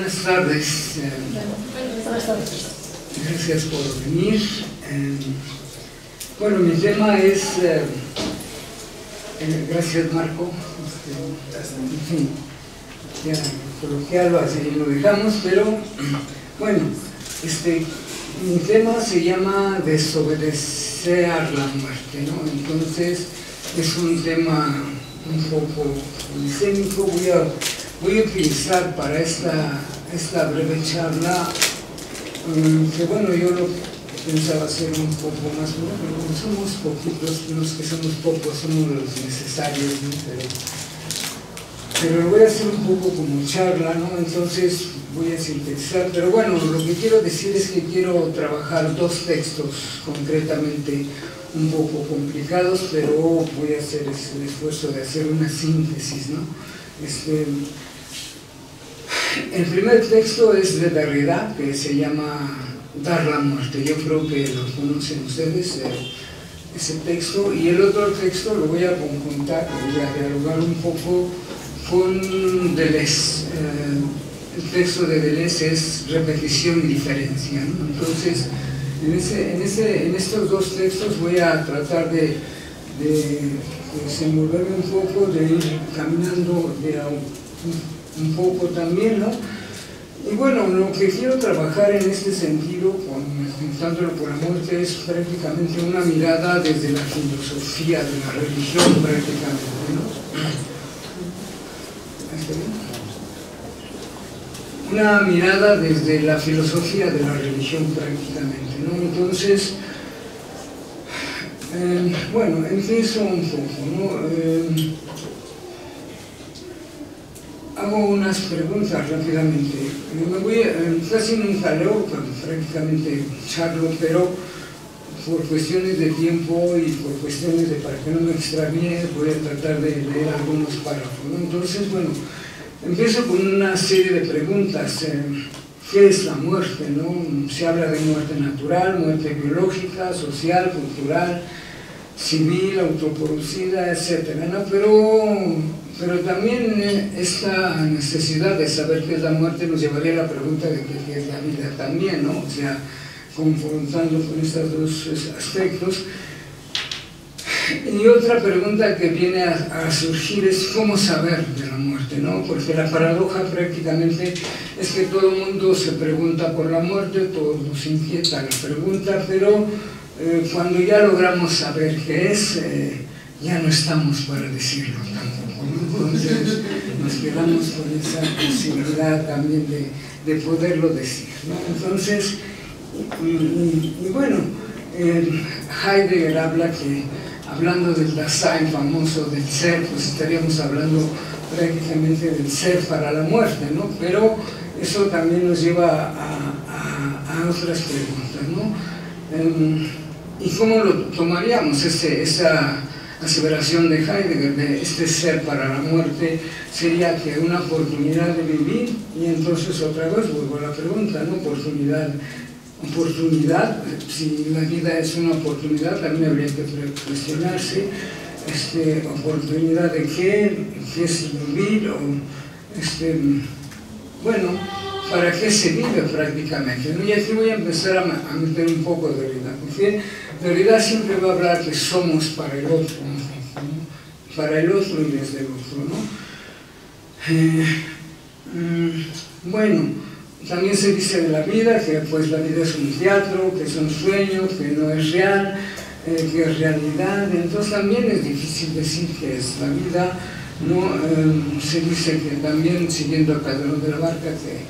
buenas tardes. Buenas tardes. Gracias por venir. Bueno, mi tema es, gracias Marco, en fin, ya coloquiarlo así lo dejamos, pero bueno, mi tema se llama desobedecer a la muerte, ¿no? Entonces es un tema un poco polisémico. Voy a utilizar para esta breve charla, que bueno, yo lo pensaba hacer un poco más duro, pero como somos poquitos, los que somos pocos somos los necesarios, ¿no? Pero lo voy a hacer un poco como charla, ¿no? Entonces voy a sintetizar, pero bueno, lo que quiero decir es que quiero trabajar dos textos concretamente un poco complicados, pero voy a hacer el esfuerzo de hacer una síntesis, ¿no? El primer texto es de Derrida, que se llama Dar la muerte. Yo creo que lo conocen ustedes, ese texto, y el otro texto lo voy a conjuntar, voy a dialogar un poco con Deleuze. El texto de Deleuze es repetición y diferencia, ¿no? Entonces, en estos dos textos voy a tratar de desenvolverme un poco, de ir caminando un poco también, ¿no? Y bueno, lo que quiero trabajar en este sentido, juntándolo con la muerte, es prácticamente una mirada desde la filosofía de la religión, prácticamente, ¿no? Una mirada desde la filosofía de la religión, prácticamente, ¿no? Entonces, bueno, empiezo un poco, ¿no? Hago unas preguntas rápidamente. Casi nunca leo, prácticamente charlo, pero por cuestiones de tiempo y por cuestiones de para que no me extravíe, voy a tratar de leer algunos párrafos, ¿no? Entonces, bueno, empiezo con una serie de preguntas. ¿Qué es la muerte, no? Se habla de muerte natural, muerte biológica, social, cultural, civil, autoproducida, etcétera, ¿no? Pero también esta necesidad de saber qué es la muerte nos llevaría a la pregunta de qué es la vida también, ¿no? O sea, confrontando con estos dos aspectos. Y otra pregunta que viene a surgir es cómo saber de la muerte, ¿no? Porque la paradoja prácticamente es que todo el mundo se pregunta por la muerte, todos nos inquieta la pregunta, pero cuando ya logramos saber qué es, ya no estamos para decirlo tampoco, ¿no? Entonces nos quedamos con esa posibilidad también de poderlo decir, ¿no? Entonces, y bueno, Heidegger habla que, hablando del Dasein famoso, del ser, pues estaríamos hablando prácticamente del ser para la muerte, ¿no? Pero eso también nos lleva a otras preguntas, ¿no? ¿Y cómo lo tomaríamos esa aseveración de Heidegger, de este ser para la muerte? Sería que una oportunidad de vivir, y entonces otra vez vuelvo a la pregunta, ¿no? Oportunidad, si la vida es una oportunidad, también habría que cuestionarse, oportunidad de qué es vivir, o bueno, ¿para qué se vive prácticamente, ¿no? Y aquí voy a empezar a meter un poco de Derrida, porque Derrida siempre va a hablar que somos para el otro, ¿no? Para el otro y desde el otro, ¿no? Bueno, también se dice de la vida que pues la vida es un teatro, que es un sueño, que no es real, que es realidad. Entonces también es difícil decir que es la vida, ¿no? Se dice que también, siguiendo a Calderón de la Barca, que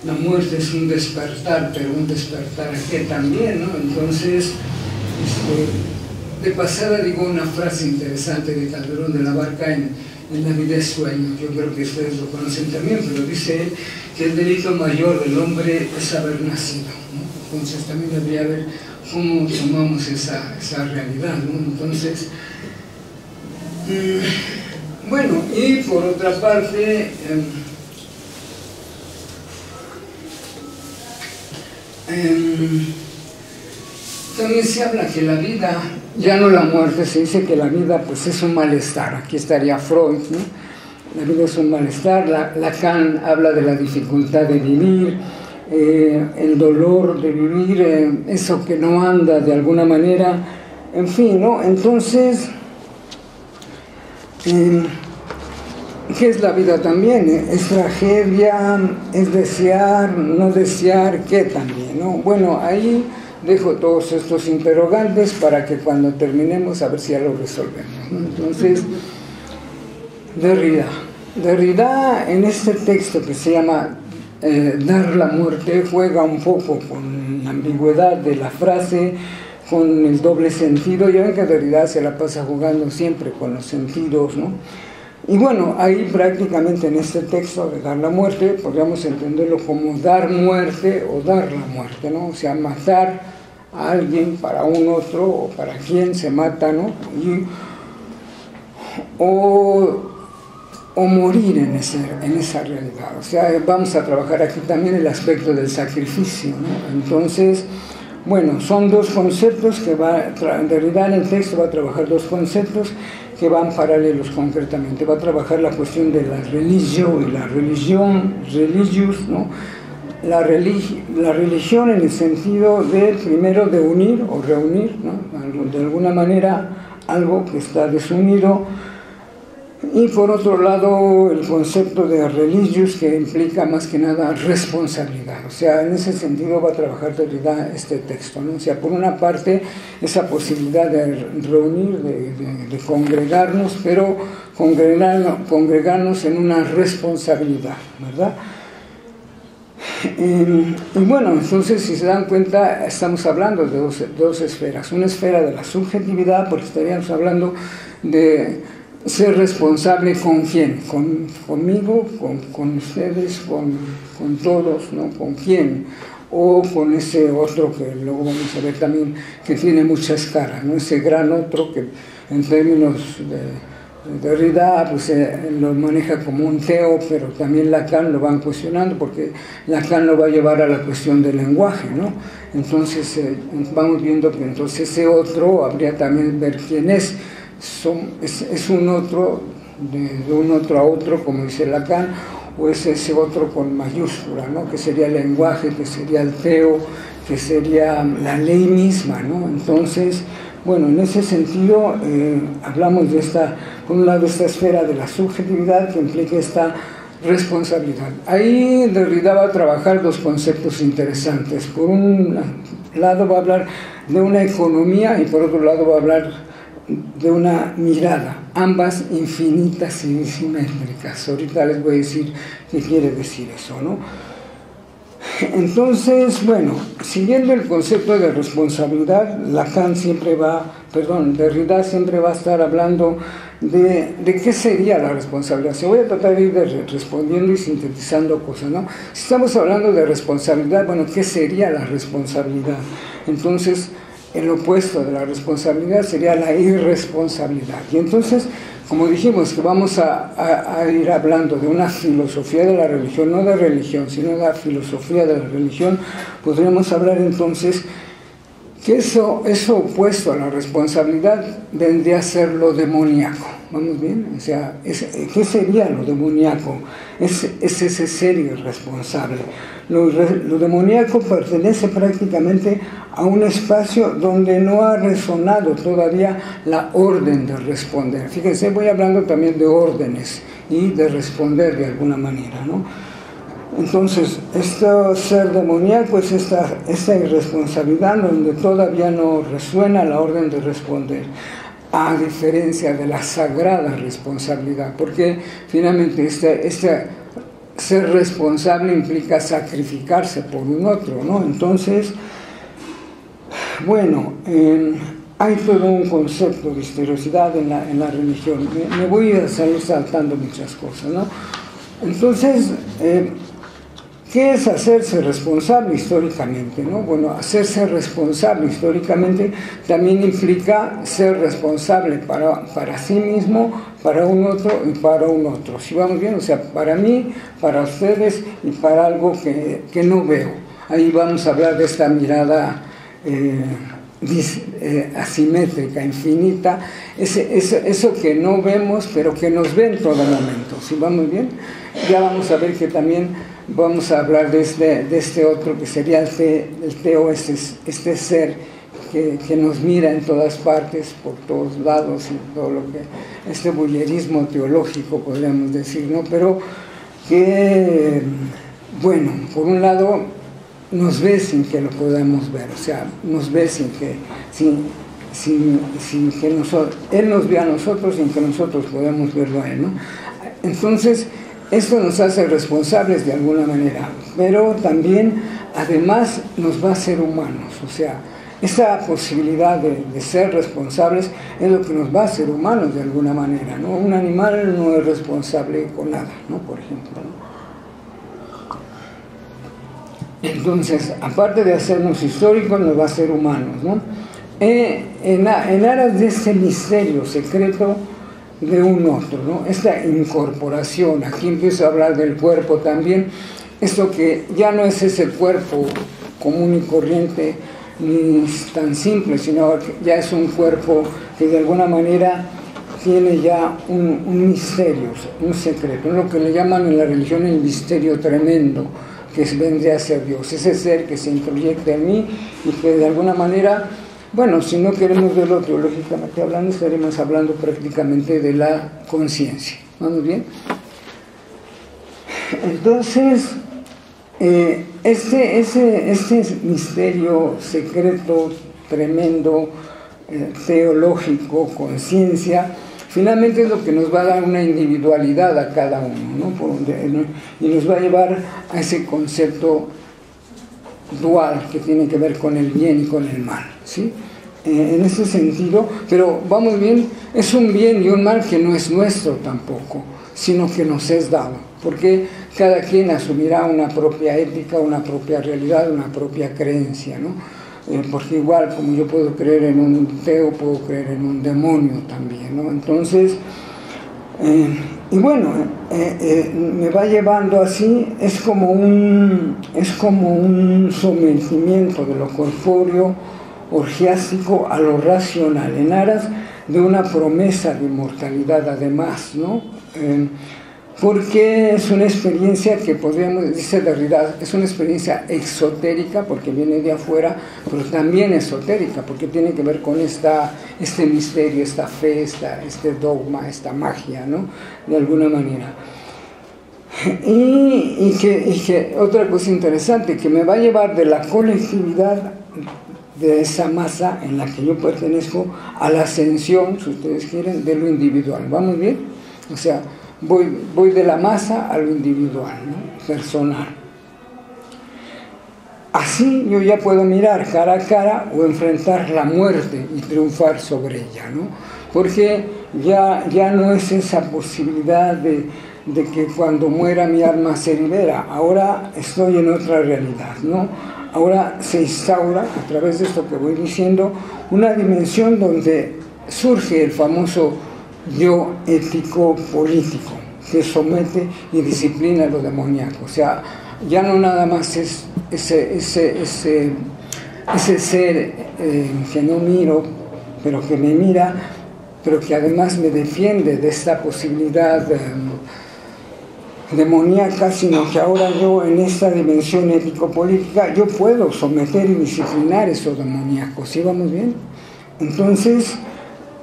la muerte es un despertar, pero un despertar a qué también, ¿no? Entonces, de pasada digo una frase interesante de Calderón de la Barca en La vida es sueño. Yo creo que ustedes lo conocen también, pero dice él que el delito mayor del hombre es haber nacido, ¿no? Entonces también debería ver cómo tomamos esa realidad, ¿no? Entonces, bueno, y por otra parte, también se habla que la vida, ya no la muerte, se dice que la vida pues es un malestar. Aquí estaría Freud, ¿no? la vida es un malestar. Lacan habla de la dificultad de vivir, el dolor de vivir, eso que no anda de alguna manera, en fin, ¿no? Entonces, ¿qué es la vida también? ¿Es tragedia? ¿Es desear? ¿No desear? ¿Qué también, no? Bueno, ahí dejo todos estos interrogantes para que cuando terminemos a ver si ya lo resolvemos, ¿no? Entonces, Derrida en este texto que se llama Dar la muerte juega un poco con la ambigüedad de la frase, con el doble sentido. Ya ven que Derrida se la pasa jugando siempre con los sentidos, ¿no? Y bueno, ahí prácticamente en este texto de Dar la muerte podríamos entenderlo como dar muerte o dar la muerte, ¿no? O sea, matar a alguien para un otro o para quien se mata, ¿no? O morir en esa realidad. O sea, vamos a trabajar aquí también el aspecto del sacrificio, ¿no? Entonces, bueno, son dos conceptos que Derrida en el texto va a trabajar dos conceptos que van paralelos concretamente. Va a trabajar la cuestión de la religión y la religión, religious, ¿no? La religión en el sentido de, primero, de unir o reunir, ¿no? De alguna manera algo que está desunido. Y por otro lado, el concepto de religious, que implica más que nada responsabilidad. O sea, en ese sentido va a trabajar Derrida este texto, ¿no? O sea, por una parte, esa posibilidad de reunir, de congregarnos, pero congregarnos en una responsabilidad, ¿verdad? Y bueno, entonces, si se dan cuenta, estamos hablando de dos esferas. Una esfera de la subjetividad, porque estaríamos hablando de ser responsable con quién, conmigo, con ustedes, con todos, ¿no? ¿Con quién? O con ese otro que luego vamos a ver también que tiene muchas caras, ¿no? Ese gran otro que en términos de Derrida pues, lo maneja como un teo, pero también Lacan lo van cuestionando porque Lacan lo va a llevar a la cuestión del lenguaje, ¿no? Entonces vamos viendo que entonces ese otro habría también ver quién es. Es un otro, de un otro a otro, como dice Lacan, o es ese otro con mayúscula, ¿no? Que sería el lenguaje, que sería el teo, que sería la ley misma, ¿no? Entonces, bueno, en ese sentido hablamos de por un lado, esta esfera de la subjetividad que implica esta responsabilidad. Ahí Derrida va a trabajar dos conceptos interesantes. Por un lado va a hablar de una economía y por otro lado va a hablar de una mirada, ambas infinitas y simétricas. Ahorita les voy a decir qué quiere decir eso, ¿no? Entonces, bueno, siguiendo el concepto de responsabilidad, Derrida siempre va a estar hablando de qué sería la responsabilidad. Se voy a tratar de ir respondiendo y sintetizando cosas, ¿no? Si estamos hablando de responsabilidad, bueno, ¿qué sería la responsabilidad? Entonces, el opuesto de la responsabilidad sería la irresponsabilidad. Y entonces, como dijimos, que vamos a ir hablando de una filosofía de la religión, no de religión, sino de la filosofía de la religión, podríamos hablar entonces que eso opuesto a la responsabilidad vendría a ser lo demoníaco. ¿Vamos bien? O sea, ¿qué sería lo demoníaco? Es ese ser irresponsable. Lo demoníaco pertenece prácticamente a un espacio donde no ha resonado todavía la orden de responder. Fíjense, voy hablando también de órdenes y de responder de alguna manera, ¿no? Entonces, este ser demoníaco es esta irresponsabilidad donde todavía no resuena la orden de responder, a diferencia de la sagrada responsabilidad, porque finalmente este ser responsable implica sacrificarse por un otro, ¿no? Entonces, bueno, hay todo un concepto de historicidad en la religión. Me voy a salir saltando muchas cosas, ¿no? Entonces, ¿qué es hacerse responsable históricamente, ¿no? Bueno, hacerse responsable históricamente también implica ser responsable para sí mismo, para un otro y para un otro. Si vamos bien, o sea, para mí, para ustedes y para algo que no veo. Ahí vamos a hablar de esta mirada asimétrica, infinita, eso que no vemos, pero que nos ve en todo momento. ¿Sí va muy bien? Ya vamos a ver que también vamos a hablar de este otro, que sería el teo, este ser que nos mira en todas partes, por todos lados, y todo lo que, este bullerismo teológico, podríamos decir, ¿no? Pero que, bueno, por un lado, nos ve sin que lo podamos ver, o sea, nos ve sin que Él nos ve a nosotros sin que nosotros podamos verlo a Él, ¿no? Entonces, esto nos hace responsables de alguna manera, pero también, además, nos va a hacer humanos, o sea, esa posibilidad de ser responsables es lo que nos va a hacer humanos de alguna manera, ¿no? Un animal no es responsable con nada, ¿no? Por ejemplo, ¿no? Entonces, aparte de hacernos históricos, nos va a hacer humanos, ¿no? En aras de este misterio secreto de un otro, ¿no? Esta incorporación, aquí empiezo a hablar del cuerpo también, esto que ya no es ese cuerpo común y corriente, ni tan simple, sino que ya es un cuerpo que de alguna manera tiene ya un misterio, un secreto, lo que le llaman en la religión el misterio tremendo, que vendría a ser Dios, ese ser que se introyecta en mí y que de alguna manera, bueno, si no queremos verlo teológicamente hablando, estaremos hablando prácticamente de la conciencia. ¿Vamos bien? Entonces, este misterio secreto, tremendo, teológico, conciencia, finalmente es lo que nos va a dar una individualidad a cada uno, ¿no? Y nos va a llevar a ese concepto dual que tiene que ver con el bien y con el mal, ¿sí? En ese sentido, pero vamos bien, es un bien y un mal que no es nuestro tampoco, sino que nos es dado, porque cada quien asumirá una propia ética, una propia realidad, una propia creencia, ¿no? Porque igual como yo puedo creer en un teo, puedo creer en un demonio también, ¿no? Entonces, y bueno, me va llevando así, es como un sometimiento de lo corpóreo, orgiástico, a lo racional, en aras de una promesa de inmortalidad además, ¿no? Porque es una experiencia que podríamos, dice Derrida, es una experiencia exotérica porque viene de afuera, pero también esotérica porque tiene que ver con este misterio, esta fe, este dogma, esta magia, ¿no? De alguna manera. Y que otra cosa interesante, que me va a llevar de la colectividad de esa masa en la que yo pertenezco a la ascensión, si ustedes quieren, de lo individual. ¿Vamos bien? O sea, voy de la masa a lo individual, ¿no? Personal. Así yo ya puedo mirar cara a cara o enfrentar la muerte y triunfar sobre ella, ¿no? Porque ya no es esa posibilidad de que cuando muera mi alma se libera. Ahora estoy en otra realidad, ¿no? Ahora se instaura, a través de esto que voy diciendo, una dimensión donde surge el famoso yo ético-político, que somete y disciplina lo demoníaco. O sea, ya no nada más es ese ser que no miro, pero que me mira, pero que además me defiende de esta posibilidad demoníaca, sino que ahora yo en esta dimensión ético-política yo puedo someter y disciplinar eso demoníaco. ¿Sí vamos bien? Entonces,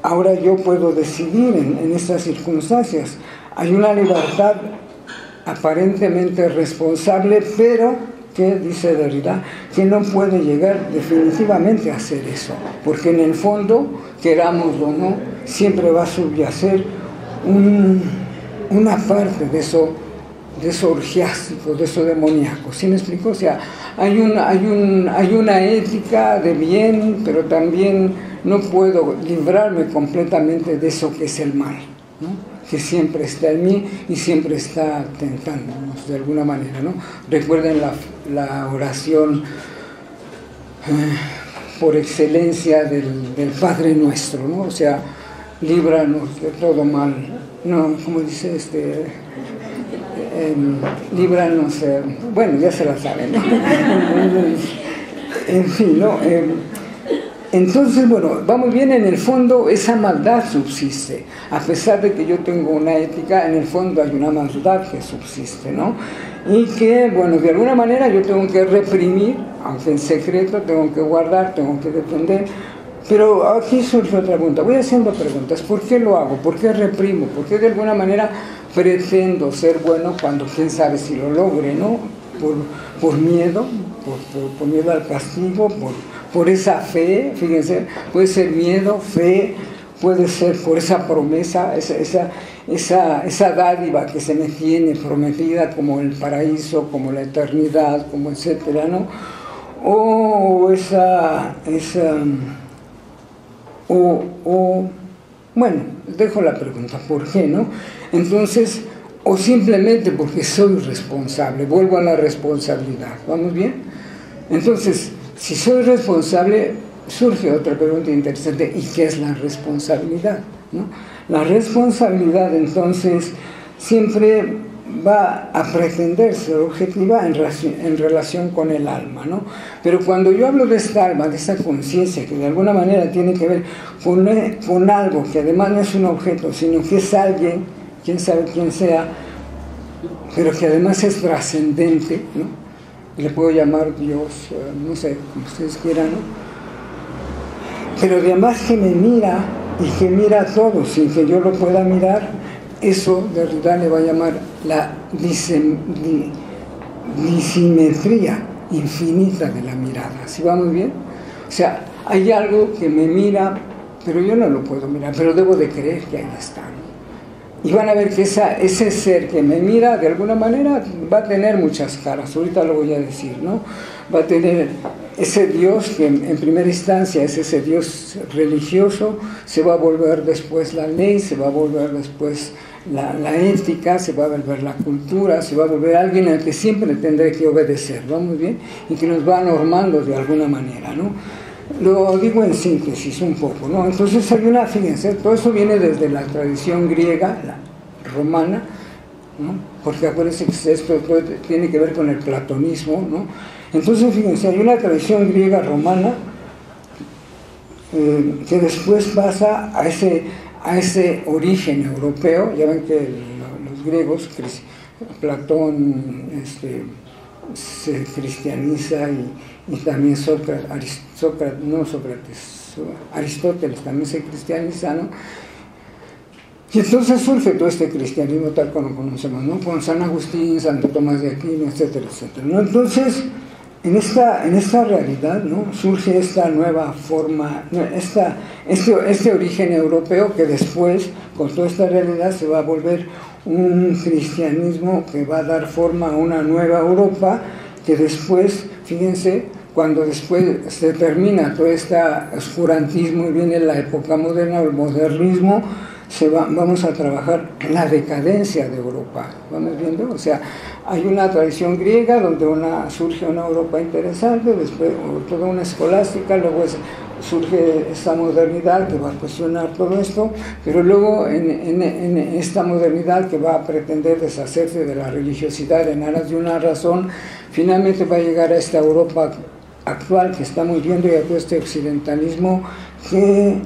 ahora yo puedo decidir en estas circunstancias. Hay una libertad aparentemente responsable, pero que, dice Derrida, que no puede llegar definitivamente a hacer eso, porque en el fondo, querámoslo o no, siempre va a subyacer una parte de eso orgiástico, de eso demoníaco. ¿Sí me explico? O sea, hay una ética de bien, pero también no puedo librarme completamente de eso que es el mal, ¿no? Que siempre está en mí y siempre está tentándonos de alguna manera, ¿no? Recuerden la oración por excelencia del Padre Nuestro, ¿no? O sea, líbranos de todo mal, no, como dice líbranos, bueno, ya se la saben, ¿no? En fin, ¿no? Entonces, bueno, vamos bien, en el fondo esa maldad subsiste. A pesar de que yo tengo una ética, en el fondo hay una maldad que subsiste, ¿no? Y que, bueno, de alguna manera yo tengo que reprimir, aunque en secreto, tengo que guardar, tengo que defender. Pero aquí surge otra pregunta. Voy haciendo preguntas. ¿Por qué lo hago? ¿Por qué reprimo? ¿Por qué de alguna manera pretendo ser bueno cuando quién sabe si lo logre, ¿no? Por miedo, por miedo al castigo, por esa fe, fíjense, puede ser miedo, fe, puede ser por esa promesa, esa dádiva que se me tiene prometida, como el paraíso, como la eternidad, como etcétera, ¿no? O bueno, dejo la pregunta, ¿por qué, no? Entonces, o simplemente porque soy responsable, vuelvo a la responsabilidad, ¿vamos bien? Entonces, si soy responsable, surge otra pregunta interesante, ¿y qué es la responsabilidad, ¿no? La responsabilidad, entonces, siempre va a pretender ser objetiva en relación con el alma, ¿no? Pero cuando yo hablo de esta alma, de esta conciencia, que de alguna manera tiene que ver con algo que además no es un objeto, sino que es alguien, quién sabe quién sea, pero que además es trascendente, ¿no? Le puedo llamar Dios, no sé, como ustedes quieran, ¿no? Pero además que me mira y que mira a todos sin que yo lo pueda mirar, eso Derrida le va a llamar la disimetría infinita de la mirada. ¿Sí vamos bien? O sea, hay algo que me mira, pero yo no lo puedo mirar, pero debo de creer que ahí está, ¿no? Y van a ver que ese ser que me mira, de alguna manera, va a tener muchas caras, ahorita lo voy a decir, ¿no? Va a tener ese Dios que en primera instancia es ese Dios religioso, se va a volver después la ley, se va a volver después la ética, se va a volver la cultura, se va a volver alguien al que siempre tendré que obedecer, ¿vamos bien? Y que nos va normando de alguna manera, ¿no? Lo digo en síntesis un poco, ¿no? Entonces hay fíjense, todo eso viene desde la tradición griega, la romana, ¿no? Porque acuérdense que esto tiene que ver con el platonismo, ¿no? Entonces, fíjense, hay una tradición griega romana que después pasa a ese origen europeo. Ya ven que los griegos, Platón se cristianiza y también Aristóteles también se cristianiza, ¿no? Y entonces surge todo este cristianismo tal como lo conocemos, ¿no? Con San Agustín, Santo Tomás de Aquino, etcétera, etcétera, ¿no? Entonces, en esta realidad, ¿no? Surge esta nueva forma, este origen europeo que después, con toda esta realidad, se va a volver un cristianismo que va a dar forma a una nueva Europa, que después, fíjense, cuando después se termina todo este oscurantismo y viene la época moderna, el modernismo, vamos a trabajar la decadencia de Europa, ¿vamos viendo? O sea, hay una tradición griega donde surge una Europa interesante, después toda una escolástica, luego surge esta modernidad que va a cuestionar todo esto, pero luego en esta modernidad que va a pretender deshacerse de la religiosidad en aras de una razón, finalmente va a llegar a esta Europa actual que estamos viendo y a todo este occidentalismo que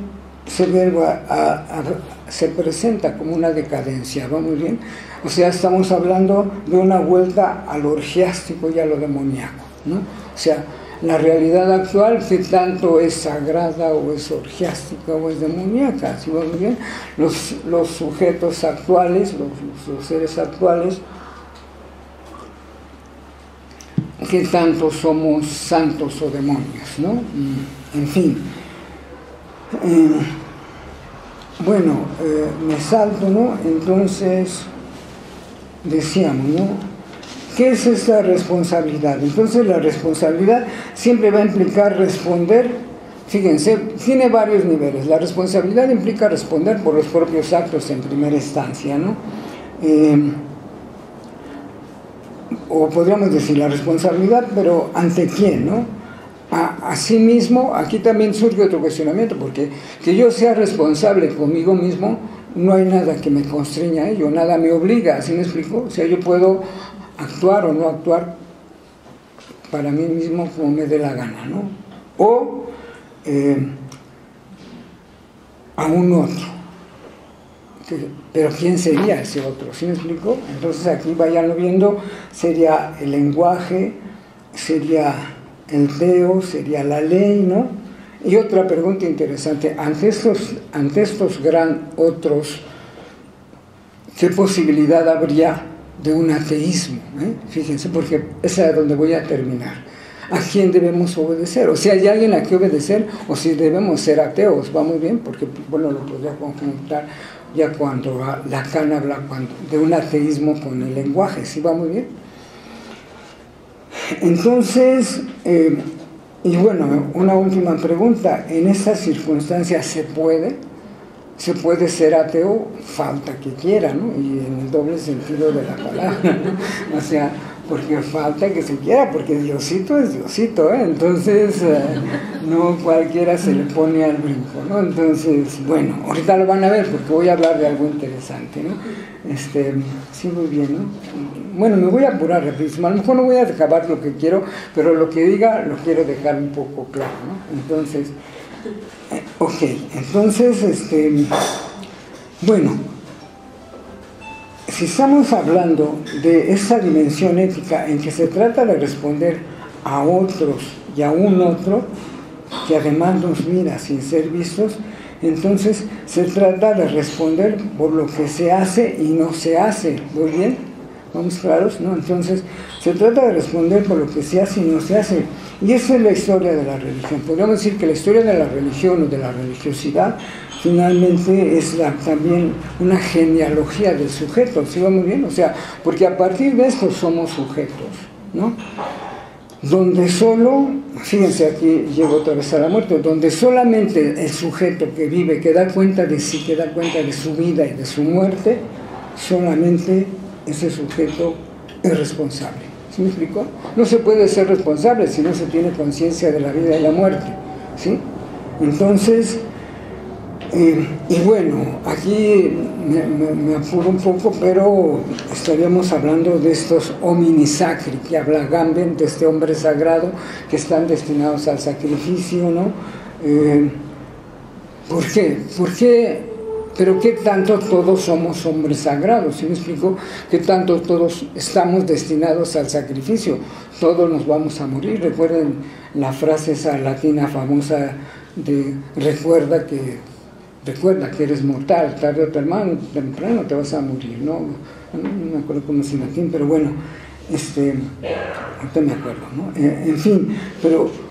se presenta como una decadencia, ¿vamos bien? O sea, estamos hablando de una vuelta a lo orgiástico y a lo demoníaco, ¿no? O sea, la realidad actual, que tanto es sagrada o es orgiástica o es demoníaca, ¿sí vamos bien? Los sujetos actuales, los seres actuales, que tanto somos santos o demonios, ¿no? En fin. Bueno, me salto, ¿no? Entonces, decíamos, ¿no? ¿Qué es esta responsabilidad? Entonces, la responsabilidad siempre va a implicar responder. Fíjense, tiene varios niveles. La responsabilidad implica responder por los propios actos en primera instancia, ¿no? O podríamos decir la responsabilidad, pero ¿ante quién, no? A sí mismo. Aquí también surge otro cuestionamiento, porque que yo sea responsable conmigo mismo, no hay nada que me constreña a ello, nada me obliga, ¿sí me explico? O sea, yo puedo actuar o no actuar para mí mismo como me dé la gana, ¿no? O a un otro. Pero ¿quién sería ese otro? ¿Sí me explico? Entonces aquí vayanlo viendo, sería el lenguaje, sería el Deo, sería la ley, ¿no? Y otra pregunta interesante, ante estos gran otros, ¿qué posibilidad habría de un ateísmo? Fíjense, porque esa es donde voy a terminar. ¿A quién debemos obedecer? O si hay alguien a quien obedecer, o si debemos ser ateos, va muy bien, porque bueno, lo podría conjuntar ya cuando Lacan habla de un ateísmo con el lenguaje, ¿sí va muy bien? Entonces, y bueno, una última pregunta, ¿en estas circunstancias se puede ser ateo? Falta que quiera, ¿no? Y en el doble sentido de la palabra, ¿no? O sea, porque falta que se quiera, porque Diosito es Diosito, ¿eh? Entonces no cualquiera se le pone al brinco, ¿no? Entonces, bueno, ahorita lo van a ver porque voy a hablar de algo interesante, ¿no? Sí, muy bien, ¿no? Bueno, me voy a apurar rapidísimo, a lo mejor no voy a acabar lo que quiero, pero lo que diga lo quiero dejar un poco claro, ¿no? Entonces, ok, entonces, bueno, si estamos hablando de esa dimensión ética en que se trata de responder a otros y a un otro, que además nos mira sin ser vistos, entonces se trata de responder por lo que se hace y no se hace. ¿Muy bien? ¿Vamos claros? ¿No? Entonces, se trata de responder por lo que se hace y no se hace. Y esa es la historia de la religión. Podríamos decir que la historia de la religión o de la religiosidad finalmente es también una genealogía del sujeto, ¿sí va muy bien? O sea, porque a partir de esto somos sujetos, ¿no? Donde solo, fíjense, aquí llego otra vez a la muerte, donde solamente el sujeto que vive, que da cuenta de sí, que da cuenta de su vida y de su muerte, solamente ese sujeto es responsable. ¿Sí me explico? No se puede ser responsable si no se tiene conciencia de la vida y la muerte, ¿sí? Entonces, y bueno, aquí me apuro un poco, pero estaríamos hablando de estos homini sacri, que habla Gamben, de este hombre sagrado, que están destinados al sacrificio, ¿no? ¿Por qué? ¿Por qué? Pero ¿qué tanto todos somos hombres sagrados? ¿Sí me explico? ¿Qué tanto todos estamos destinados al sacrificio? Todos nos vamos a morir. Recuerden la frase esa latina famosa de recuerda que eres mortal, tarde o temprano te vas a morir, ¿no? No me acuerdo cómo es en latín, pero bueno, ahorita me acuerdo, ¿no? En fin, pero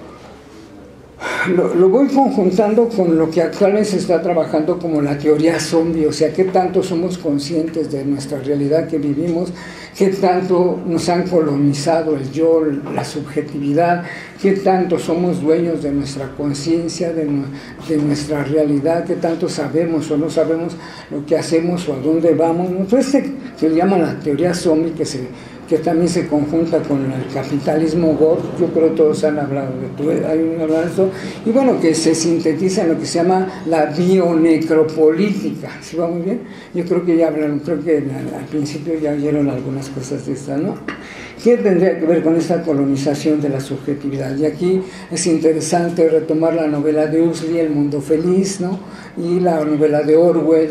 lo voy conjuntando con lo que actualmente se está trabajando como la teoría zombie, o sea, qué tanto somos conscientes de nuestra realidad que vivimos, qué tanto nos han colonizado el yo, la subjetividad, qué tanto somos dueños de nuestra conciencia, de nuestra realidad, qué tanto sabemos o no sabemos lo que hacemos o a dónde vamos, ¿no? Entonces se llama la teoría zombie, que también se conjunta con el capitalismo Gore. Yo creo que todos han hablado de esto, y bueno, que se sintetiza en lo que se llama la bionecropolítica. ¿Sí va muy bien? Yo creo que ya hablaron, creo que al principio ya oyeron algunas cosas de esta, ¿no? ¿Qué tendría que ver con esta colonización de la subjetividad? Y aquí es interesante retomar la novela de Huxley, El mundo feliz, ¿no? Y la novela de Orwell,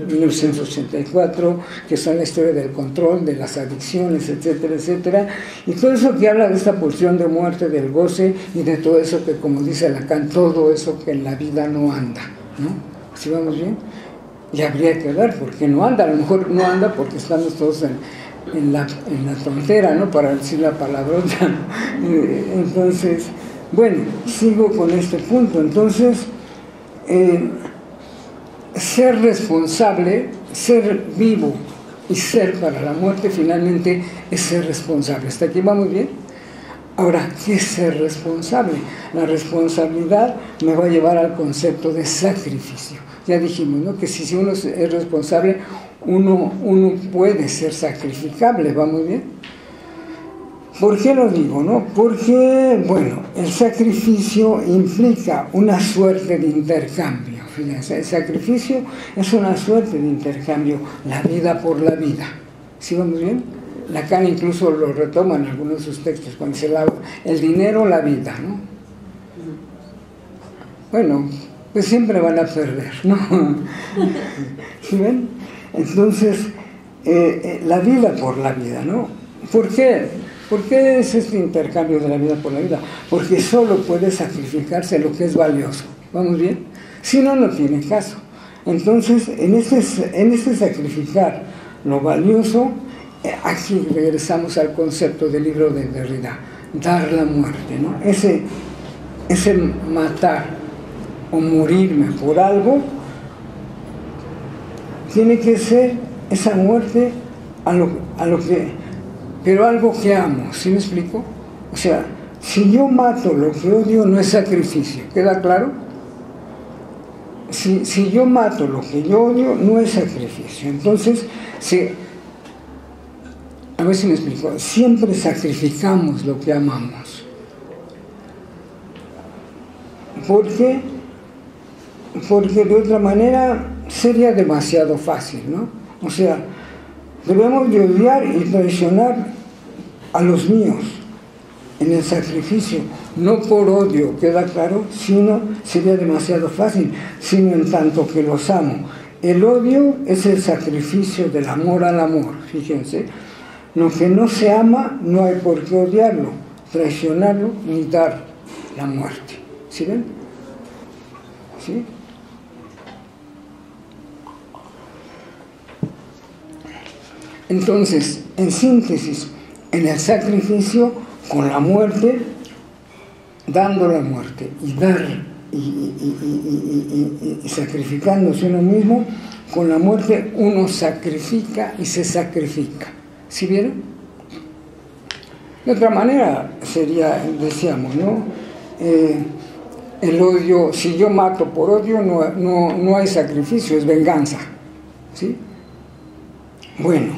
1984, que son la historia del control, de las adicciones, etcétera, etcétera, y todo eso que habla de esta pulsión de muerte, del goce, y de todo eso que, como dice Lacan, todo eso que en la vida no anda, ¿no? ¿Sí vamos bien? Y habría que ver por qué no anda. A lo mejor no anda porque estamos todos en la tontera, ¿no? Para decir la palabrota. Entonces, bueno, sigo con este punto. Entonces, ser responsable, ser vivo y ser para la muerte finalmente es ser responsable. ¿Hasta aquí va muy bien? Ahora, ¿qué es ser responsable? La responsabilidad me va a llevar al concepto de sacrificio. Ya dijimos, ¿no? Que si uno es responsable, uno puede ser sacrificable, ¿va muy bien? ¿Por qué lo digo, no? Porque, bueno, el sacrificio implica una suerte de intercambio. Fíjense, el sacrificio es una suerte de intercambio, la vida por la vida. ¿Sí vamos bien? Lacan incluso lo retoma en algunos de sus textos, cuando dice el dinero, la vida, ¿no? Bueno, pues siempre van a perder, ¿no? ¿Sí ven? Entonces, la vida por la vida, ¿no? ¿Por qué? ¿Por qué es este intercambio de la vida por la vida? Porque solo puede sacrificarse lo que es valioso. ¿Vamos bien? Si no, no tiene caso. Entonces, en este sacrificar lo valioso, aquí regresamos al concepto del libro de Derrida, dar la muerte, ¿no? Ese matar o morirme por algo, tiene que ser esa muerte a lo que, pero algo que amo, ¿sí me explico? O sea, si yo mato lo que odio, no es sacrificio, ¿queda claro? Si yo mato lo que yo odio, no es sacrificio. Entonces, a ver si me explico, siempre sacrificamos lo que amamos. ¿Por qué? Porque de otra manera sería demasiado fácil, ¿no? O sea, debemos de odiar y traicionar a los míos en el sacrificio, no por odio, queda claro, sino sería demasiado fácil, sino en tanto que los amo. El odio es el sacrificio del amor al amor, fíjense. Lo que no se ama, no hay por qué odiarlo, traicionarlo, ni dar la muerte. ¿Sí ven? ¿Sí? Entonces, en síntesis, en el sacrificio, con la muerte, dando la muerte y dar y sacrificándose uno mismo, con la muerte uno sacrifica y se sacrifica. ¿Sí vieron? De otra manera sería, decíamos, ¿no? El odio, si yo mato por odio, no hay sacrificio, es venganza. ¿Sí? Bueno,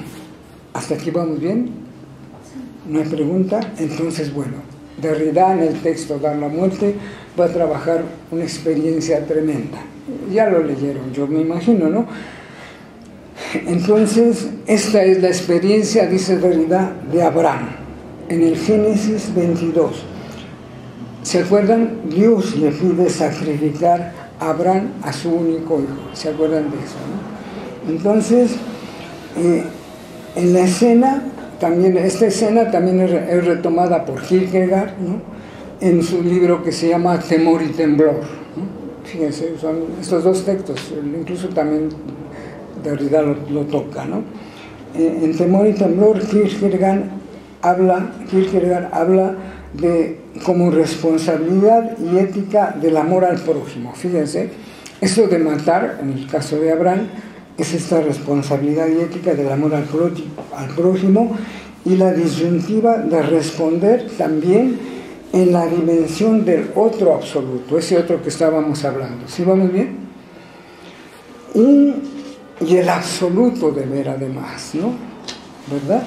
¿hasta aquí vamos bien? ¿No hay pregunta? Entonces, bueno, Derrida en el texto Dar la muerte va a trabajar una experiencia tremenda. Ya lo leyeron, yo me imagino, ¿no? Entonces, esta es la experiencia, dice Derrida, de Abraham, en el Génesis 22. ¿Se acuerdan? Dios le pide sacrificar a Abraham a su único hijo. ¿Se acuerdan de eso, no? Entonces, en la escena, también, esta escena también es retomada por Kierkegaard, ¿no? En su libro que se llama Temor y Temblor, ¿no? Fíjense, son estos dos textos, incluso también Derrida lo toca, ¿no? En Temor y Temblor, Kierkegaard habla de como responsabilidad y ética del amor al prójimo. Fíjense, eso de matar, en el caso de Abraham, es esta responsabilidad y ética del amor al prójimo, y la disyuntiva de responder también en la dimensión del otro absoluto, ese otro que estábamos hablando. ¿Sí vamos bien? Y el absoluto de ver además, ¿no? ¿Verdad?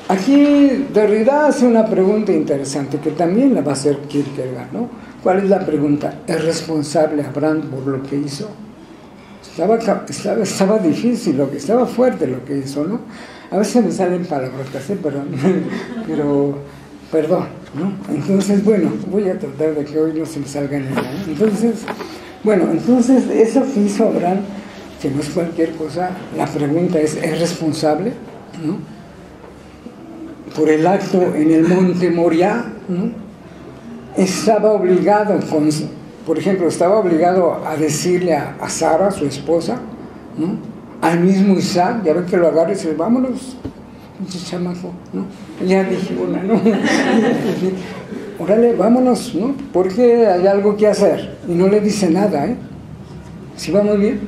Aquí Derrida hace una pregunta interesante que también la va a hacer Kierkegaard, ¿no? ¿Cuál es la pregunta? ¿Es responsable Abraham por lo que hizo? Estaba difícil, estaba fuerte lo que hizo, ¿no? A veces me salen palabrotas, pero perdón, ¿no? Entonces, bueno, voy a tratar de que hoy no se me salga nada, ¿no? Entonces, eso que hizo Abraham, que no es cualquier cosa, la pregunta es responsable, ¿no? Por el acto en el monte Moriah, ¿no? Estaba obligado, por ejemplo, estaba obligado a decirle a Sara, su esposa, ¿no? Al mismo Isaac, ya ven que lo agarra y dice, vámonos, pinche chamaco, ¿no? Ya dije una, ¿no? Órale, vámonos, ¿no? Porque hay algo que hacer. Y no le dice nada, ¿eh? ¿Sí vamos bien?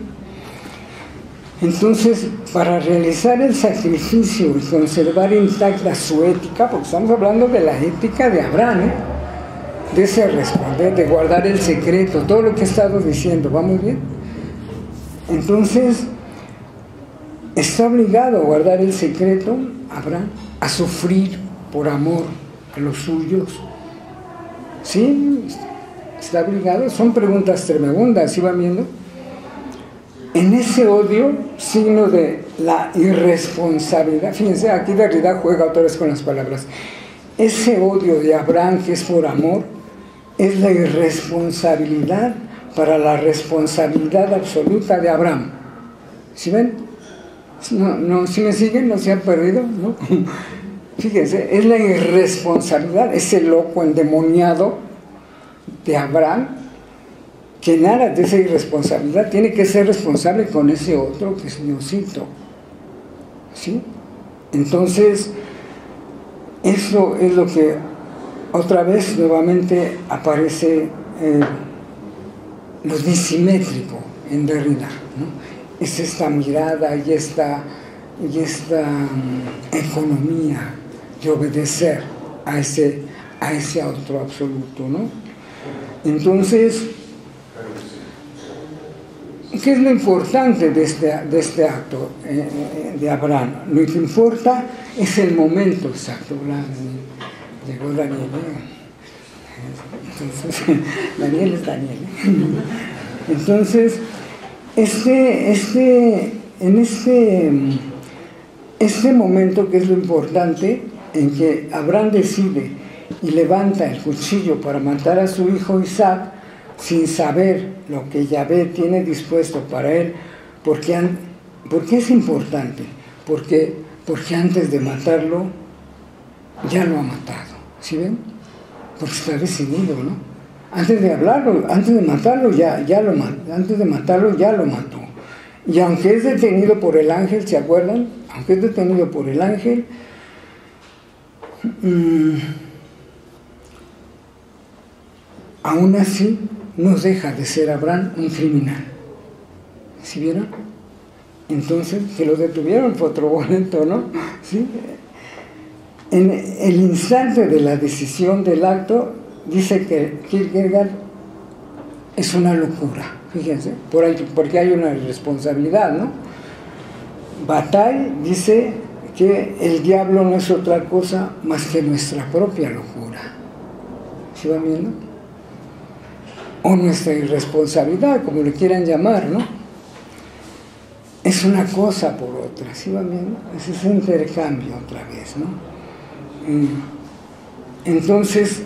Entonces, para realizar el sacrificio y conservar intacta su ética, porque estamos hablando de la ética de Abraham, ¿eh? De ese responder, de guardar el secreto, todo lo que he estado diciendo, ¿vamos bien? Entonces, está obligado a guardar el secreto, Abraham, a sufrir por amor a los suyos. ¿Sí? Está obligado. Son preguntas tremendas, ¿sí van viendo? En ese odio, signo de la irresponsabilidad, fíjense, aquí Derrida juega otra vez con las palabras. Ese odio de Abraham, que es por amor, es la irresponsabilidad para la responsabilidad absoluta de Abraham. ¿Sí ven? No, ¿sí me siguen? ¿No se han perdido? ¿No? Fíjense, es la irresponsabilidad, ese loco endemoniado de Abraham, que nada de esa irresponsabilidad tiene que ser responsable con ese otro que es Diosito. ¿Sí? Entonces, eso es lo que otra vez nuevamente aparece lo disimétrico en Derrida, ¿no? Es esta mirada y esta economía de obedecer a ese otro absoluto, ¿no? Entonces, ¿qué es lo importante de este acto de Abraham? Lo que importa es el momento exacto. Llegó Daniel. Entonces, Daniel es Daniel. Entonces, en este momento, que es lo importante, en que Abraham decide y levanta el cuchillo para matar a su hijo Isaac, sin saber lo que Yahvé tiene dispuesto para él. ¿Por qué es importante? Porque antes de matarlo, ya lo ha matado. ¿Sí ven? Porque está decidido, ¿no? Antes de matarlo, ya lo mató. Y aunque es detenido por el ángel, ¿se acuerdan? Aunque es detenido por el ángel, aún así no deja de ser Abraham un criminal. ¿Sí vieron? Entonces, que lo detuvieron fue otro boleto, ¿no? ¿Sí? En el instante de la decisión del acto, dice que Kierkegaard es una locura, fíjense, porque hay una irresponsabilidad, ¿no? Bataille dice que el diablo no es otra cosa más que nuestra propia locura. ¿Sí van viendo? O nuestra irresponsabilidad, como le quieran llamar, ¿no? Es una cosa por otra, ¿sí van viendo? Es ese intercambio otra vez, ¿no? Entonces,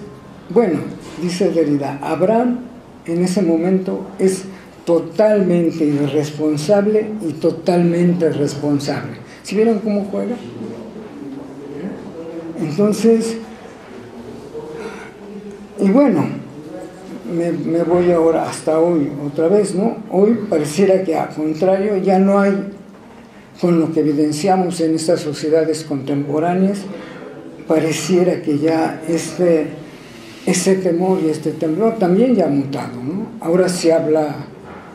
bueno, dice Derrida, Abraham en ese momento es totalmente irresponsable y totalmente responsable. ¿Sí vieron cómo juega? Entonces, y bueno, me voy ahora hasta hoy otra vez, ¿no? Hoy pareciera que al contrario ya no hay, con lo que evidenciamos en estas sociedades contemporáneas, pareciera que ya ese temor y este temblor también ya ha mutado, ¿no? Ahora se habla,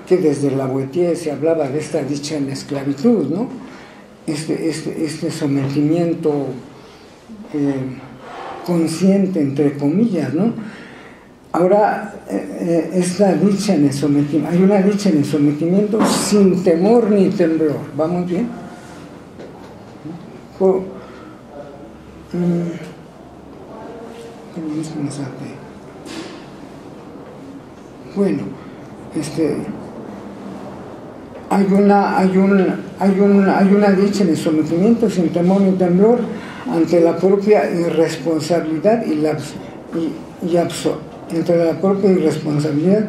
que desde Lavoisier se hablaba de esta dicha en la esclavitud, ¿no? Este sometimiento consciente, entre comillas, ¿no? Ahora, esta dicha en el sometimiento, hay una dicha en el sometimiento sin temor ni temblor. ¿Vamos bien? Bueno, hay una dicha en el sometimiento sin temor ni temblor ante la propia irresponsabilidad entre la propia irresponsabilidad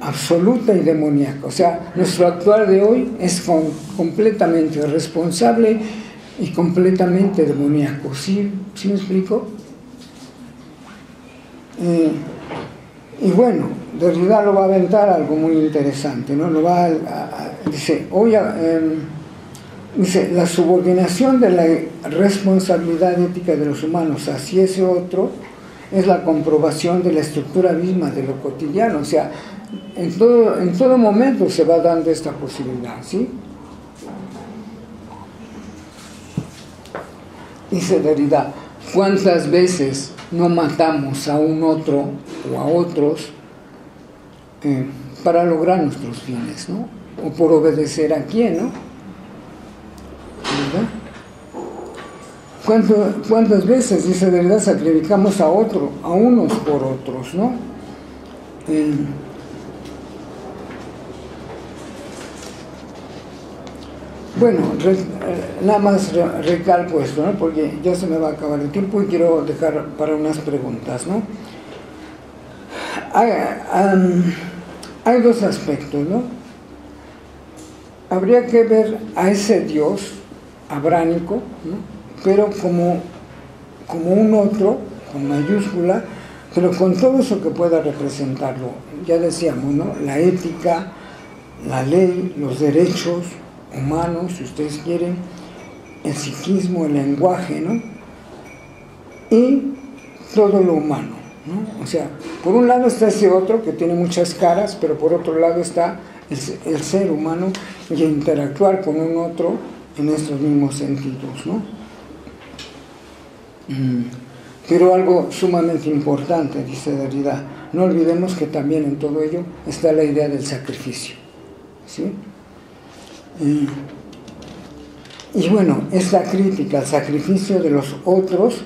absoluta y demoníaca. O sea, nuestro actuar de hoy es completamente irresponsable y completamente demoníaco. ¿Sí me explico? Y bueno, Derrida lo va a aventar algo muy interesante, ¿no? Dice, dice, la subordinación de la responsabilidad ética de los humanos hacia ese otro es la comprobación de la estructura misma de lo cotidiano. O sea, en todo momento se va dando esta posibilidad, ¿sí? Dice Derrida, ¿cuántas veces no matamos a un otro o a otros para lograr nuestros fines, ¿no? O por obedecer a quién, ¿no? ¿Verdad? ¿Cuántas veces, dice Derrida, sacrificamos a unos por otros, ¿no? Bueno, nada más recalco esto, ¿no? Porque ya se me va a acabar el tiempo y quiero dejar para unas preguntas, ¿no? hay dos aspectos, ¿no? Habría que ver a ese Dios abránico, ¿no? Pero como un otro, con mayúscula, pero con todo eso que pueda representarlo. Ya decíamos, ¿no? La ética, la ley, los derechos humanos, si ustedes quieren, el psiquismo, el lenguaje, ¿no? Y todo lo humano, ¿no? O sea, por un lado está ese otro que tiene muchas caras, pero por otro lado está el ser humano y interactuar con un otro en estos mismos sentidos, ¿no? Pero algo sumamente importante, dice Derrida, no olvidemos que también en todo ello está la idea del sacrificio, ¿sí? Y bueno, esta crítica al sacrificio de los otros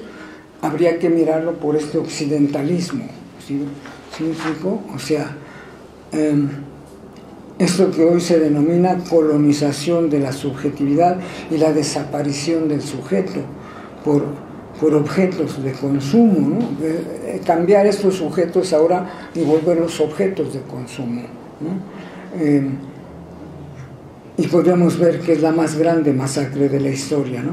habría que mirarlo por este occidentalismo, ¿sí? ¿Sí me explico? O sea, esto que hoy se denomina colonización de la subjetividad y la desaparición del sujeto por objetos de consumo, ¿no? Cambiar estos sujetos ahora y volverlos objetos de consumo, ¿no? Y podríamos ver que es la más grande masacre de la historia, ¿no?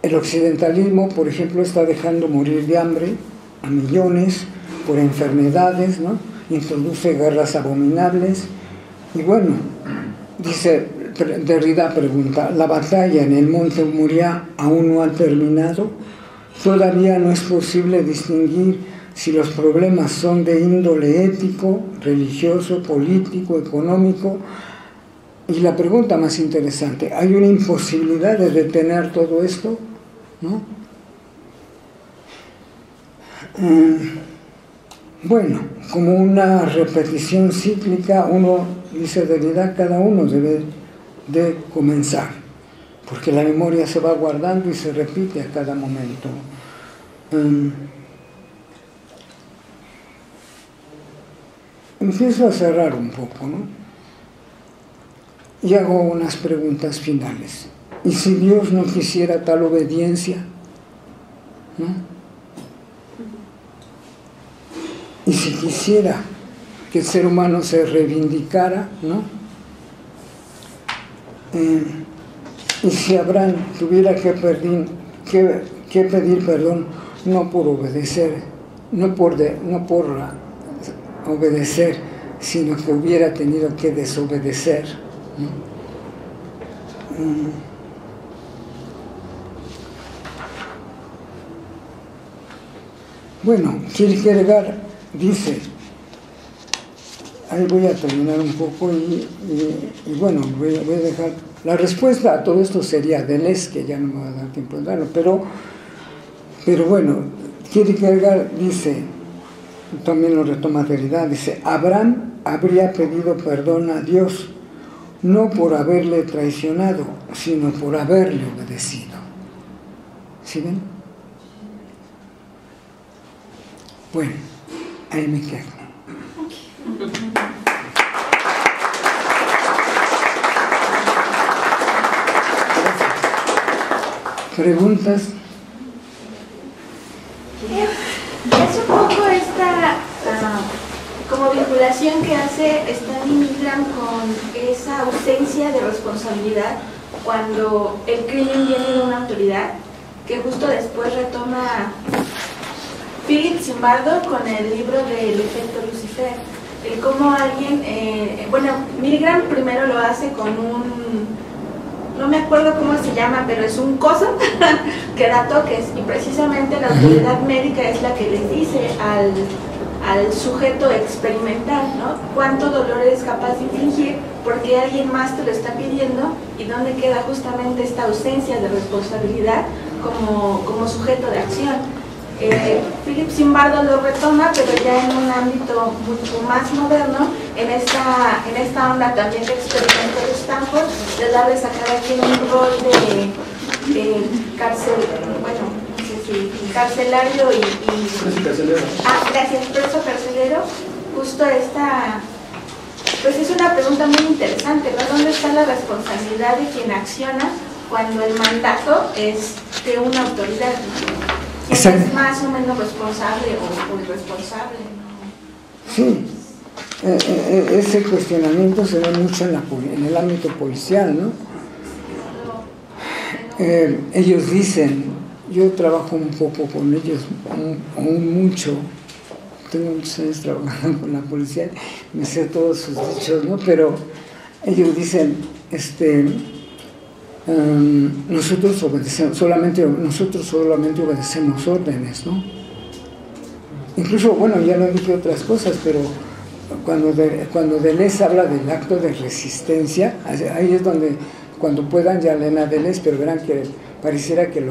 El occidentalismo, por ejemplo, está dejando morir de hambre a millones por enfermedades, ¿no? Introduce guerras abominables. Y bueno, dice Derrida, pregunta, ¿la batalla en el monte Moriah aún no ha terminado? Todavía no es posible distinguir si los problemas son de índole ético, religioso, político, económico. Y la pregunta más interesante, ¿hay una imposibilidad de detener todo esto? ¿No? Bueno, como una repetición cíclica, uno, dice Derrida, cada uno debe de comenzar, porque la memoria se va guardando y se repite a cada momento. Empiezo a cerrar un poco, ¿no? Y hago unas preguntas finales. ¿Y si Dios no quisiera tal obediencia? ¿No? ¿Y si quisiera que el ser humano se reivindicara? ¿No? ¿Y si Abraham tuviera que pedir perdón, no por obedecer, no por obedecer, sino que hubiera tenido que desobedecer? Bueno, Kierkegaard dice, ahí voy a terminar un poco y bueno, voy a dejar, la respuesta a todo esto sería Deleuze, que ya no me va a dar tiempo de darlo, pero bueno, Kierkegaard dice, también lo retoma Derrida, dice, Abraham habría pedido perdón a Dios, no por haberle traicionado, sino por haberle obedecido. ¿Sí ven? Bueno, ahí me quedo. ¿Preguntas? Es un poco esta como vinculación que hace Stanley Milgram con esa ausencia de responsabilidad cuando el crimen viene de una autoridad, que justo después retoma Philip Zimbardo con el libro del efecto Lucifer, el cómo alguien, bueno, Milgram primero lo hace con no me acuerdo cómo se llama, pero es un coso que da toques, y precisamente la autoridad médica es la que les dice al sujeto experimental, ¿no? Cuánto dolor eres capaz de infligir porque alguien más te lo está pidiendo, y dónde queda justamente esta ausencia de responsabilidad como sujeto de acción. Philip Zimbardo lo retoma, pero ya en un ámbito mucho más moderno, en esta onda también de experimento de Stanford, de darles a cada quien un rol de carcelario y gracias, preso carcelero. Justo esta, pues es una pregunta muy interesante, ¿no? ¿Dónde está la responsabilidad de quien acciona cuando el mandato es de una autoridad, ¿no? ¿Quién es más o menos responsable o irresponsable, ¿no? Sí, ese cuestionamiento se ve mucho en el ámbito policial, ¿no? Ellos dicen, yo trabajo un poco con ellos, aún mucho, tengo muchos años trabajando con la policía, me sé todos sus dichos, ¿no? Pero ellos dicen, nosotros solamente obedecemos órdenes, ¿no? Incluso, bueno, ya no dije otras cosas, pero cuando Deleuze habla del acto de resistencia, ahí es donde, cuando puedan ya leen a Deleuze, pero verán que pareciera que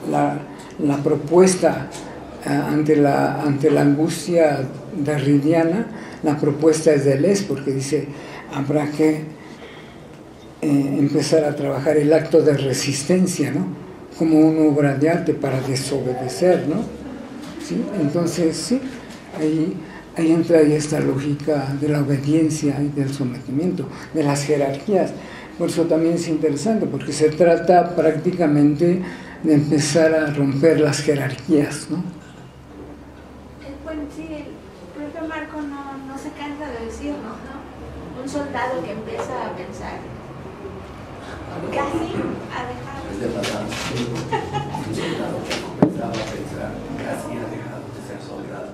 la propuesta ante la angustia derridiana, la propuesta es Deleuze, porque dice, habrá que empezar a trabajar el acto de resistencia, ¿no? Como una obra de arte para desobedecer, ¿no? ¿Sí? Entonces, sí, ahí entra esta lógica de la obediencia y del sometimiento, de las jerarquías. Por eso también es interesante, porque se trata prácticamente de empezar a romper las jerarquías, ¿no? Bueno, sí, el propio Marco no se cansa de decirnos, ¿no? Un soldado que empieza a pensar, casi a dejar. Un soldado que comenzaba a pensar, casi ha dejado de ser soldado.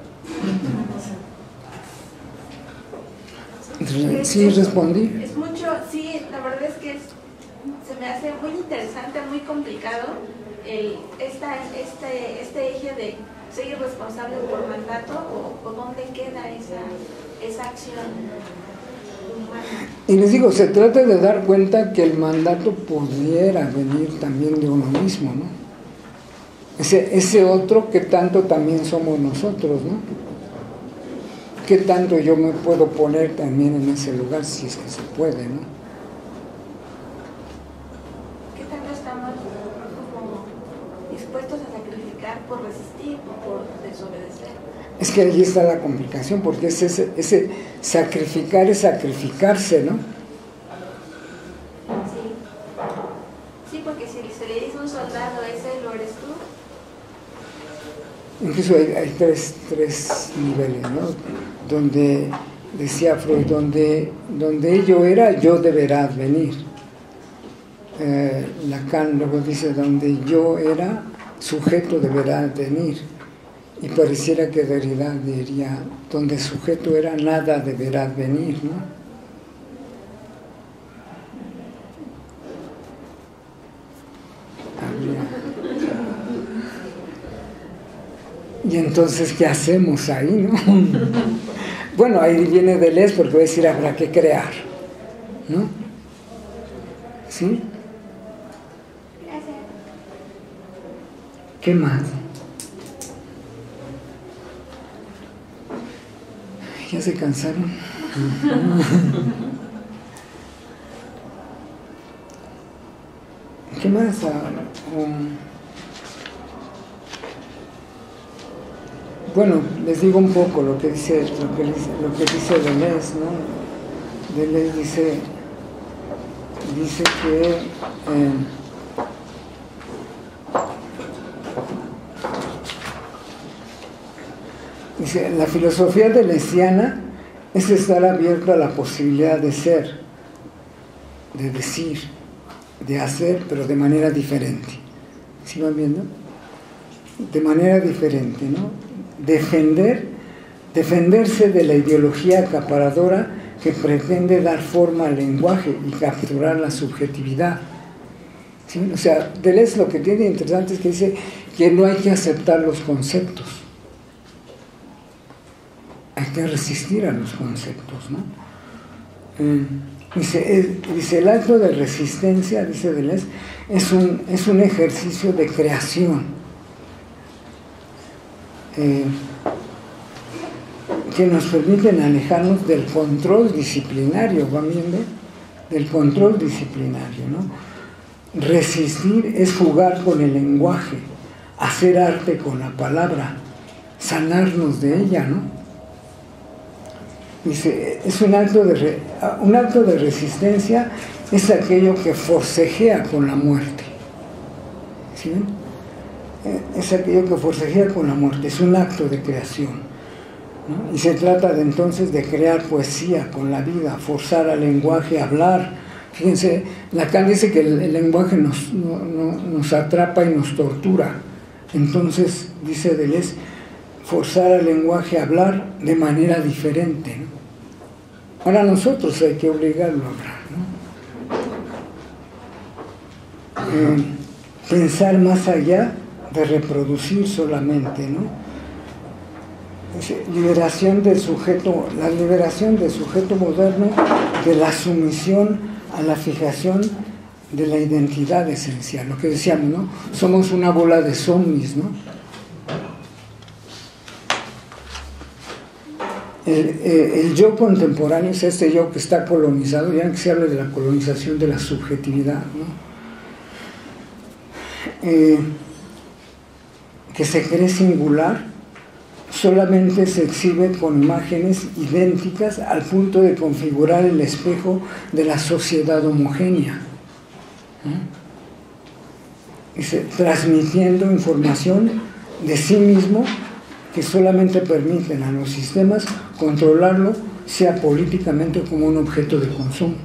Sí, respondí. Es mucho, sí, la verdad es que se me hace muy interesante, muy complicado este eje de ser irresponsable por mandato o dónde queda esa acción humana. Y les digo, se trata de dar cuenta que el mandato pudiera venir también de uno mismo, ¿no? Ese otro que tanto también somos nosotros, ¿no? ¿Qué tanto yo me puedo poner también en ese lugar, si es que se puede, ¿no? ¿Qué tanto estamos como dispuestos a sacrificar por resistir o por desobedecer? Es que ahí está la complicación, porque ese sacrificar es sacrificarse, ¿no? Sí, porque si se le dice a un soldado, ese lo eres tú. Incluso hay tres niveles, ¿no? Donde, decía Freud, donde ello era, yo deberá venir. Lacan luego dice, donde yo era, sujeto deberá venir. Y pareciera que Derrida diría, donde sujeto era, nada deberá venir, ¿no? Y entonces, ¿qué hacemos ahí, no? Bueno, ahí viene Deleuze, porque voy a decir, habrá que crear, ¿no? ¿Sí? ¿Qué más? ¿Ya se cansaron? ¿Qué más? Bueno, les digo un poco lo que dice Deleuze, ¿no? Deleuze dice que dice, la filosofía deleuziana es estar abierto a la posibilidad de ser, de decir, de hacer, pero de manera diferente. ¿Sí van viendo? De manera diferente, ¿no? Defenderse de la ideología acaparadora que pretende dar forma al lenguaje y capturar la subjetividad. ¿Sí? O sea, Deleuze lo que tiene interesante es que dice que no hay que aceptar los conceptos, hay que resistir a los conceptos, ¿no? Dice, el acto de resistencia, dice Deleuze, es un ejercicio de creación. Que nos permiten alejarnos del control disciplinario, ¿van viendo? Del control disciplinario, ¿no? Resistir es jugar con el lenguaje, hacer arte con la palabra, sanarnos de ella, ¿no? Dice, es un acto de resistencia, es aquello que forcejea con la muerte. ¿Sí ven? Es aquello que forcejea con la muerte, es un acto de creación, ¿no? Y se trata de, entonces, de crear poesía con la vida, forzar al lenguaje a hablar. Fíjense, Lacan dice que el lenguaje nos atrapa y nos tortura. Entonces, dice Deleuze, forzar al lenguaje a hablar de manera diferente, ¿no? Ahora nosotros hay que obligarlo a hablar, ¿no? Pensar más allá de reproducir solamente, ¿no? Liberación del sujeto, la liberación del sujeto moderno de la sumisión a la fijación de la identidad esencial, lo que decíamos, ¿no? Somos una bola de zombies, ¿no? El yo contemporáneo es este yo que está colonizado, ya que se habla de la colonización de la subjetividad, ¿no? Que se cree singular, solamente se exhibe con imágenes idénticas al punto de configurar el espejo de la sociedad homogénea, transmitiendo información de sí mismo que solamente permiten a los sistemas controlarlo, sea políticamente como un objeto de consumo.